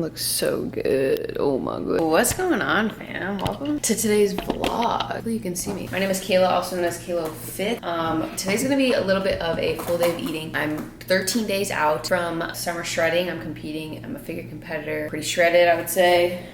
Looks so good. Oh my god. What's going on, fam? Welcome to today's vlog. Hopefully you can see me. My name is Kayla, also known as Kayla Fit. Today's gonna be a little bit of a full day of eating. I'm 13 days out from summer shredding. I'm competing. I'm a figure competitor. Pretty shredded, I would say.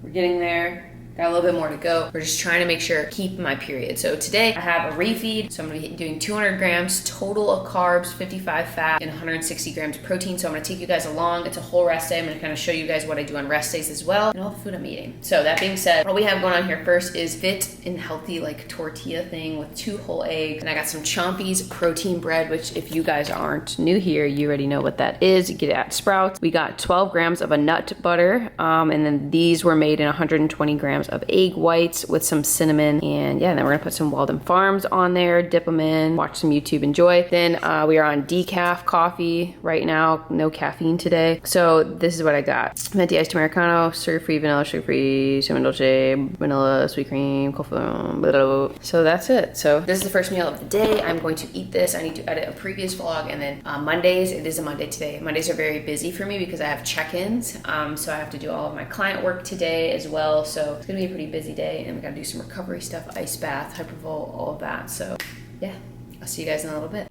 We're getting there. Got a little bit more to go. We're just trying to make sure keep my period. So today I have a refeed. So I'm gonna be doing 200 grams total of carbs, 55 fat, and 160 grams protein. So I'm gonna take you guys along. It's a whole rest day. I'm gonna kind of show you guys what I do on rest days as well, and all the food I'm eating. So that being said, what we have going on here first is fit and healthy like tortilla thing with 2 whole eggs. And I got some Chompy's protein bread, which if you guys aren't new here, you already know what that is. You get it at Sprouts. We got 12 grams of a nut butter. And then these were made in 120 grams of egg whites with some cinnamon, and yeah, then we're gonna put some Walden Farms on there, dip them in, watch some YouTube, enjoy. Then we are on decaf coffee right now, no caffeine today. So this is what I got: venti iced Americano, sugar-free, vanilla, sugar-free, cinnamon dolce, vanilla, sweet cream, coffee, blah, blah, blah. So that's it. So this is the first meal of the day. I'm going to eat this. I need to edit a previous vlog, and then Mondays, it is a Monday today. Mondays are very busy for me because I have check-ins, so I have to do all of my client work today as well. So it's gonna be a pretty busy day, and we gotta do some recovery stuff, ice bath, hypervol, all of that. So yeah, I'll see you guys in a little bit.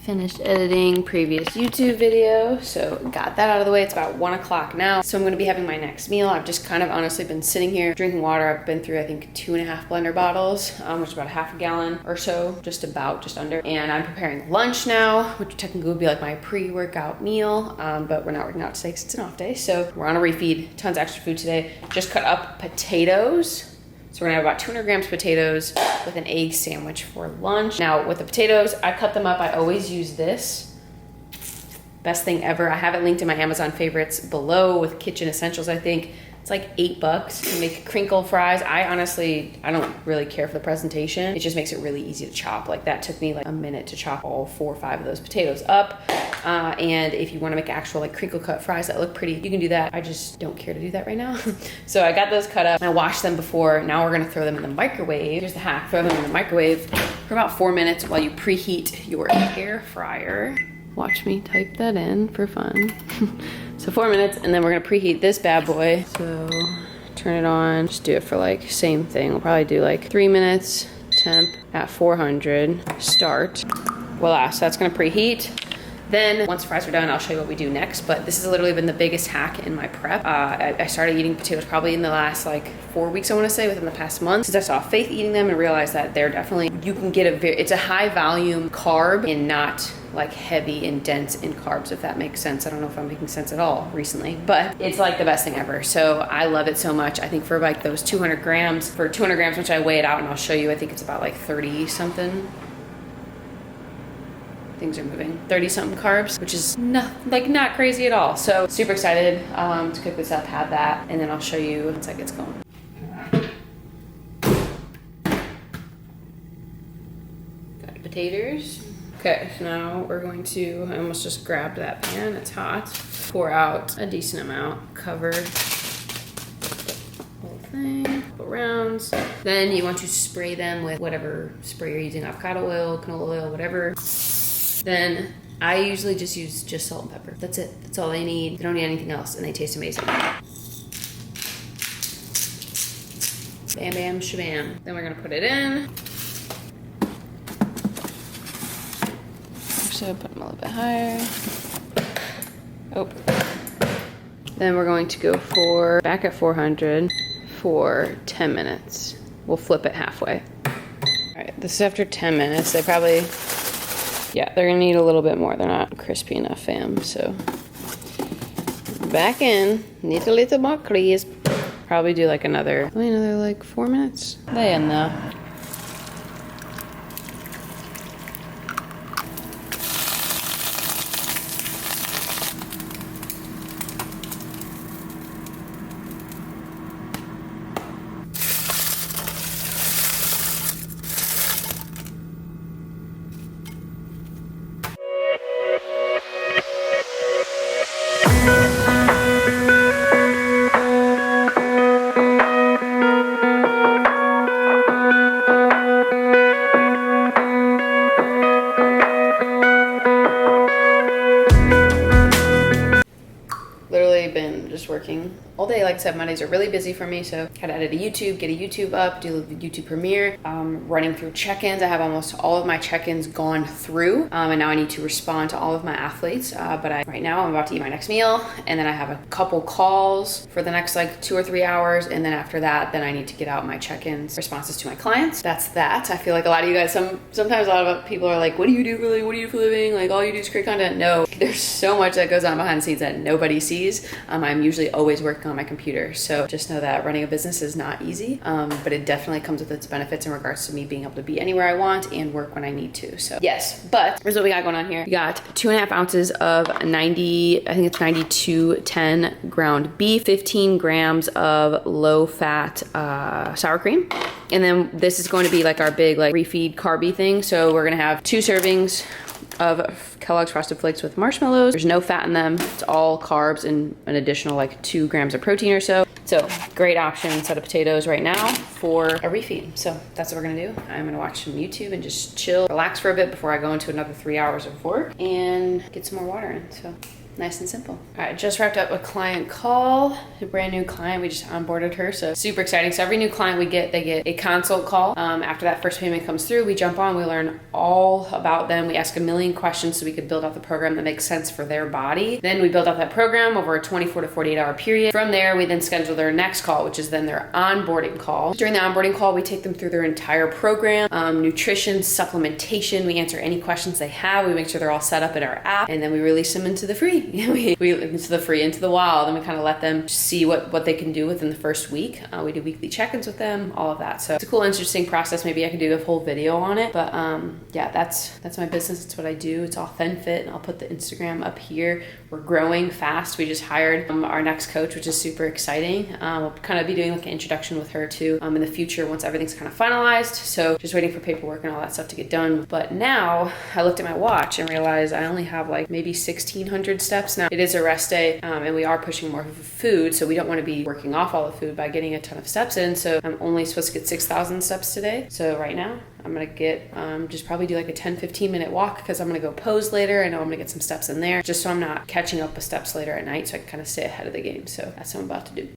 Finished editing previous YouTube video, so got that out of the way. It's about 1 o'clock now, so I'm gonna be having my next meal. I've just kind of honestly been sitting here drinking water. I've been through I think 2.5 blender bottles, which is about half a gallon or so, just under. And I'm preparing lunch now, which technically would be like my pre-workout meal, but we're not working out today because it's an off day. So we're on a refeed, tons of extra food today. Just cut up potatoes. So we're gonna have about 200 grams potatoes with an egg sandwich for lunch. Now with the potatoes, I cut them up. I always use this. Best thing ever. I have it linked in my Amazon favorites below with kitchen essentials, I think. It's like $8 to make crinkle fries. I don't really care for the presentation. It just makes it really easy to chop. Like that took me like a minute to chop all 4 or 5 of those potatoes up. And if you wanna make actual like crinkle cut fries that look pretty, you can do that. I just don't care to do that right now. So I got those cut up. I washed them before. Now we're gonna throw them in the microwave. Here's the hack, throw them in the microwave for about 4 minutes while you preheat your air fryer. Watch me type that in for fun. So 4 minutes, and then we're gonna preheat this bad boy. So turn it on, just do it for like same thing. We'll probably do like 3 minutes, temp at 400, start. Voila, so that's gonna preheat. Then once the fries are done, I'll show you what we do next, but this has literally been the biggest hack in my prep. I started eating potatoes probably in the last like 4 weeks, I wanna say, within the past month, since I saw Faith eating them and realized that they're definitely, you can get it's a high volume carb and not like heavy and dense in carbs, if that makes sense. I don't know if I'm making sense at all recently, but it's like the best thing ever. So I love it so much. I think for like those 200 grams, which I weigh it out and I'll show you, I think it's about like 30 something. Things are moving. 30 something carbs, which is not crazy at all. So super excited to cook this up, have that, and then I'll show you once it gets going. Got potatoes. Okay, so now we're going to, I almost just grabbed that pan, it's hot. Pour out a decent amount, cover the whole thing, couple rounds. Then you want to spray them with whatever spray you're using, avocado oil, canola oil, whatever. Then I usually just use salt and pepper. That's it, that's all they need. They don't need anything else, and they taste amazing. Bam, bam, shabam. Then we're gonna put it in. So put them a little bit higher. Oh. Then we're going to go back at 400 for 10 minutes. We'll flip it halfway. All right, this is after 10 minutes. They probably, yeah, they're gonna need a little bit more. They're not crispy enough, fam, so. Back in, need a little more crisp. Probably do like another like 4 minutes. They in there. like I said, Mondays are really busy for me, so gotta edit a YouTube, get a YouTube up, do a YouTube premiere, running through check-ins. I have almost all of my check-ins gone through, and now I need to respond to all of my athletes. But right now I'm about to eat my next meal, and then I have a couple calls for the next like 2 or 3 hours, and then after that, then I need to get out my check-ins, responses to my clients. That's that. I feel like a lot of you guys, sometimes a lot of people are like, what do you do for a living? What do you do for a living? Like, all you do is create content. No, there's so much that goes on behind the scenes that nobody sees. I'm usually always working on my computer, so just know that running a business is not easy, but it definitely comes with its benefits in regards to me being able to be anywhere I want and work when I need to. So yes, but here's what we got going on here. We got 2.5 ounces of 90, I think it's 92.10 ground beef, 15 grams of low fat sour cream. And then this is going to be like our big like refeed carby thing. So we're gonna have 2 servings of Kellogg's Frosted Flakes with marshmallows. There's no fat in them. It's all carbs and an additional like 2 grams of protein or so. So great option instead of potatoes right now for a refeed. So that's what we're gonna do. I'm gonna watch some YouTube and just chill, relax for a bit before I go into another 3 hours of work and get some more water in. So nice and simple. All right, just wrapped up a client call, a brand new client. We just onboarded her, so super exciting. So every new client we get, they get a consult call. After that first payment comes through, we jump on, we learn all about them. We ask a million questions so we could build out the program that makes sense for their body. Then we build out that program over a 24 to 48 hour period. From there, we then schedule their next call, which is then their onboarding call. During the onboarding call, we take them through their entire program, nutrition, supplementation. We answer any questions they have. We make sure they're all set up in our app, and then we release them into the free. Into the wild, and we kind of let them see what they can do within the first week. We do weekly check-ins with them, all of that. So it's a cool, interesting process. Maybe I could do a whole video on it, but yeah, that's my business. It's what I do. It's all FenFit, and I'll put the Instagram up here. We're growing fast. We just hired our next coach, which is super exciting. We'll kind of be doing like an introduction with her too in the future once everything's kind of finalized. So just waiting for paperwork and all that stuff to get done. But now I looked at my watch and realized I only have like maybe 1,600 steps now. It is a rest day, and we are pushing more food, so we don't want to be working off all the food by getting a ton of steps in. So I'm only supposed to get 6,000 steps today. So right now I'm gonna get just probably do like a 10-15 minute walk, because I'm gonna go pose later. I know I'm gonna get some steps in there, just so I'm not catching up with steps later at night, so I can kind of stay ahead of the game. So that's what I'm about to do.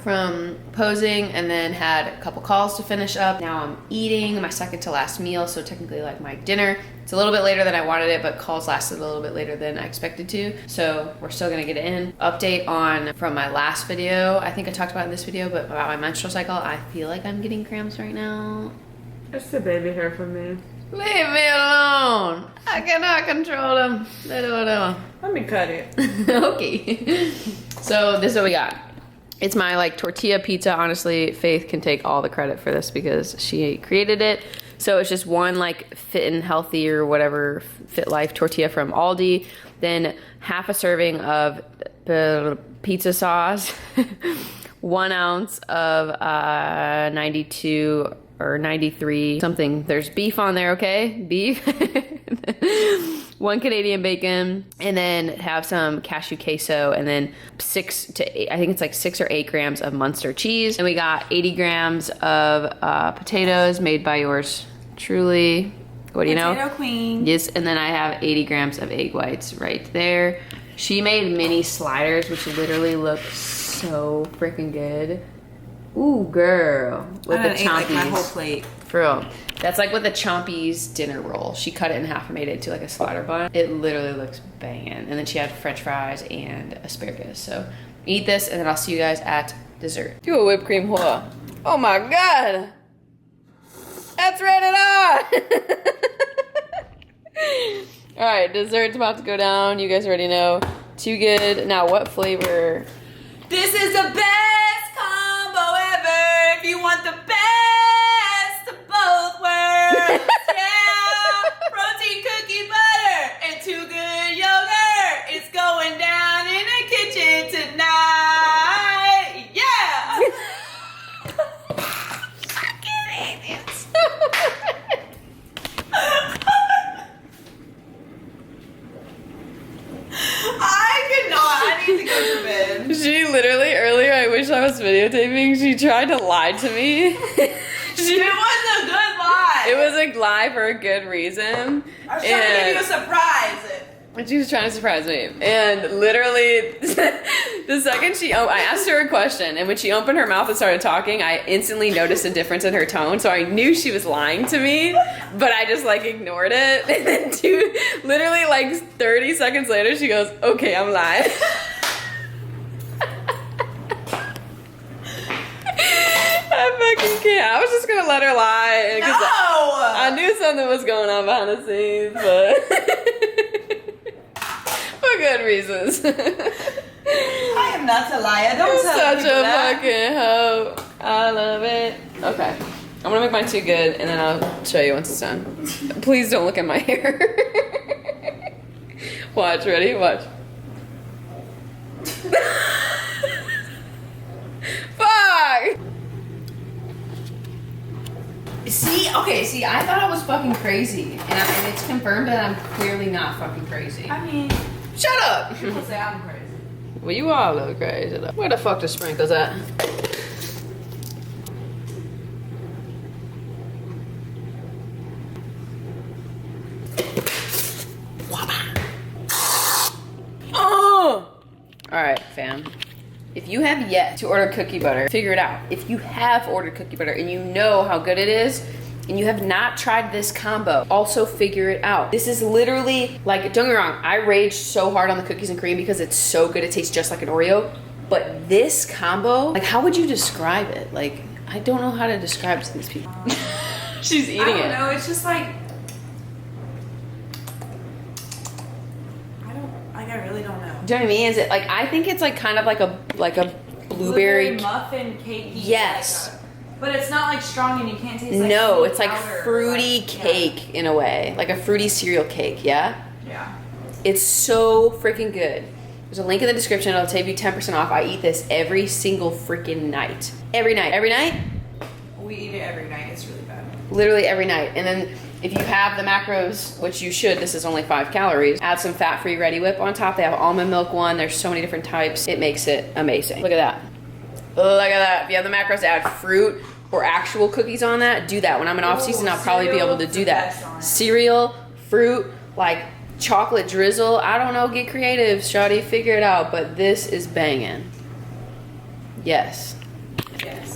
from posing and then had a couple calls to finish up. Now I'm eating my second to last meal, so technically like my dinner. It's a little bit later than I wanted it, but calls lasted a little bit later than I expected to. So we're still gonna get it in. Update on from my last video. I think I talked about it in this video, but about my menstrual cycle. I feel like I'm getting cramps right now. It's the baby hair from me. Leave me alone. I cannot control them. Let me cut it. Okay. So this is what we got. It's my like tortilla pizza. Honestly, Faith can take all the credit for this because she created it. So it's just one like Fit and Healthy or whatever Fit Life tortilla from Aldi. Then half a serving of pizza sauce. 1 ounce of 92 or 93 something. There's beef on there, okay? Beef. 1 Canadian bacon, and then have some cashew queso, and then 6 to 8, I think it's like 6 or 8 grams of Munster cheese. And we got 80 grams of potatoes made by yours truly. What do you know? Potato queen. Yes, and then I have 80 grams of egg whites right there. She made mini sliders, which literally look so freaking good. Ooh, girl. With the chompies. Like my whole plate. For real. That's like with the Chompies dinner roll. She cut it in half and made it into like a slider bun. It literally looks banging. And then she had French fries and asparagus. So eat this and then I'll see you guys at dessert. Do a whipped cream whore. Oh my God. That's rated R. All right, dessert's about to go down. You guys already know. Too good. Now what flavor? This is the best combo ever. If you want the best of both worlds. Yeah. Protein cookie butter and 2 good yogurt. It's going down in the kitchen tonight. Yeah. Fucking idiots. I cannot. I need to go to bed. She literally, earlier, I wish I was videotaping, she tried to lie to me. It was a good lie. It was a lie for a good reason. I was trying to give you a surprise. And she was trying to surprise me. And literally, the second I asked her a question, and when she opened her mouth and started talking, I instantly noticed a difference in her tone. So I knew she was lying to me, but I just like ignored it. And then literally like 30 seconds later, she goes, okay, I'm lying. I fucking can't. I was just gonna let her lie. No! I knew something was going on behind the scenes, but for good reasons. I am not a liar. Don't tell Such people a that. fucking hoe. I love it. Okay. I'm gonna make mine too good and then I'll show you once it's done. Please don't look at my hair. Watch, ready? Watch. Fuck! See, I thought I was fucking crazy. And it's confirmed that I'm clearly not fucking crazy. I mean, Shut up! people say I'm crazy. Well, you are a little crazy though. Where the fuck the sprinkles at? Oh! Alright, fam. If you have yet to order cookie butter, figure it out. If you have ordered cookie butter and you know how good it is, and you have not tried this combo, also figure it out. This is literally, like, don't get me wrong, I raged so hard on the cookies and cream because it's so good, it tastes just like an Oreo. But this combo, like, how would you describe it? Like, I don't know how to describe it to these people. She's eating it. I don't know. It's just like I really don't know. Do you know what I mean? Is it like, I think it's like kind of like a blueberry muffin cakey. Yes. But it's not like strong and you can't taste like no, sweet it's like powder, fruity like, cake in a way. Like a fruity cereal cake, yeah? Yeah. It's so freaking good. There's a link in the description. It'll save you 10% off. I eat this every single freaking night. Every night. Every night? We eat it every night. It's really bad. Literally every night. And then if you have the macros, which you should, this is only 5 calories, add some fat-free Ready Whip on top. They have almond milk one. There's so many different types. It makes it amazing. Look at that. Look at that. If you have the macros, add fruit or actual cookies on that. Do that. When I'm in off season, I'll probably be able to do that. Cereal, fruit, like chocolate drizzle. I don't know. Get creative, shawty. Figure it out. But this is banging. Yes. Yes.